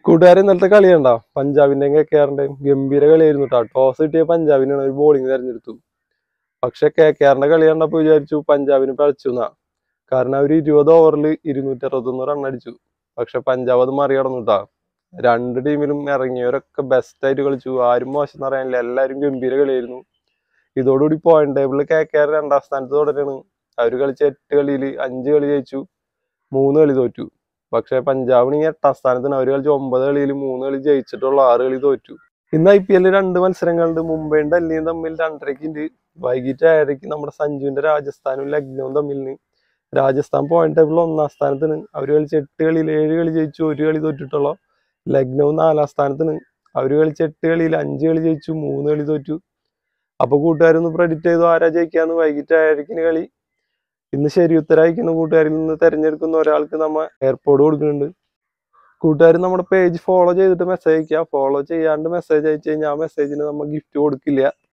കൂട്ടുകാരെ ഇന്നലത്തെ കളി കണ്ടാ പഞ്ചാബിന്റെയും KKR-ന്റെയും ഗംഭീര കളിയായിരുന്നു കേട്ടോ. ടോസ് കിട്ടിയ പഞ്ചാബിനാണ് ഒരു ബോളിംഗ് തെരഞ്ഞെടുത്തു. പക്ഷെ KKR-ന്റെ കളി കണ്ടപ്പോ വിചാരിച്ചു പഞ്ചാബിന് പഴച്ചു എന്നാ. കാരണം അവർ 20 ഓവറിൽ 261 റൺ അടിച്ചു. പക്ഷെ പഞ്ചാബ് അത് മറികടന്നു കേട്ടാ. രണ്ട് ടീമിലും ഇറങ്ങിയവരൊക്കെ ബെസ്റ്റ് ആയിട്ട് കളിച്ചു. ആരും മോശം എന്ന് പറയാനില്ല, എല്ലാവരും ഗംഭീര കളിയായിരുന്നു. ഇതോടുകൂടി പോയിന്റ് ടേബിളിൽ KKR 2ാം സ്ഥാനത്ത് തുടരുകയാണ്. അവർ കളിച്ച 8 കളിയിൽ 5 കളി ജയിച്ചു, 3 കളി തോറ്റു. പക്ഷെ പഞ്ചാബിന് 8ാം സ്ഥാനത്തിന്. അവർ കളിച്ച 9 കളിയിൽ 3 കളി ജയിച്ചിട്ടുള്ള 6 കളി തോറ്റു. ഇന്ന് IPL 2 മത്സരങ്ങളുണ്ട്. മുംബൈയും ഡൽഹിയും തമ്മിൽ 2:30 വൈകിട്ട് 6:30 നമ്മുടെ സഞ്ജുവിന്റെ രാജസ്ഥാനും ലക്നൌവും തമ്മിൽ. രാജസ്ഥാൻ പോയിന്റ് ടേബിളിൽ 1ാം സ്ഥാനത്തിന്. അവർ കളിച്ച 8 കളിയിൽ 7 കളി ജയിച്ചു, 1 കളി തോറ്റിട്ടുള്ള. ലക്നൌ 4ാം സ്ഥാനത്തിന്. അവർ കളിച്ച 8 കളിയിൽ 5 കളി ജയിച്ചു, 3 കളി തോറ്റു. അപ്പൊ കൂട്ടുകാരൊന്ന് പ്രഡിക്റ്റ് ചെയ്തു ആരാ ജയിക്കാന്ന്. വൈകിട്ട് 6:30 കളി. ഇന്ന് ശരി ഉത്തരവായിക്കുന്ന കൂട്ടുകാരിൽ നിന്ന് തിരഞ്ഞെടുക്കുന്ന ഒരാൾക്ക് നമ്മൾ എയർപോർട്ട് കൊടുക്കുന്നുണ്ട്. കൂട്ടുകാർ നമ്മുടെ പേജ് ഫോളോ ചെയ്തിട്ട് മെസ്സേജ് അയക്കുക. ഫോളോ ചെയ്യാണ്ട് മെസ്സേജ് അയച്ചു കഴിഞ്ഞാൽ ആ മെസ്സേജിന് നമ്മൾ ഗിഫ്റ്റ് കൊടുക്കില്ല.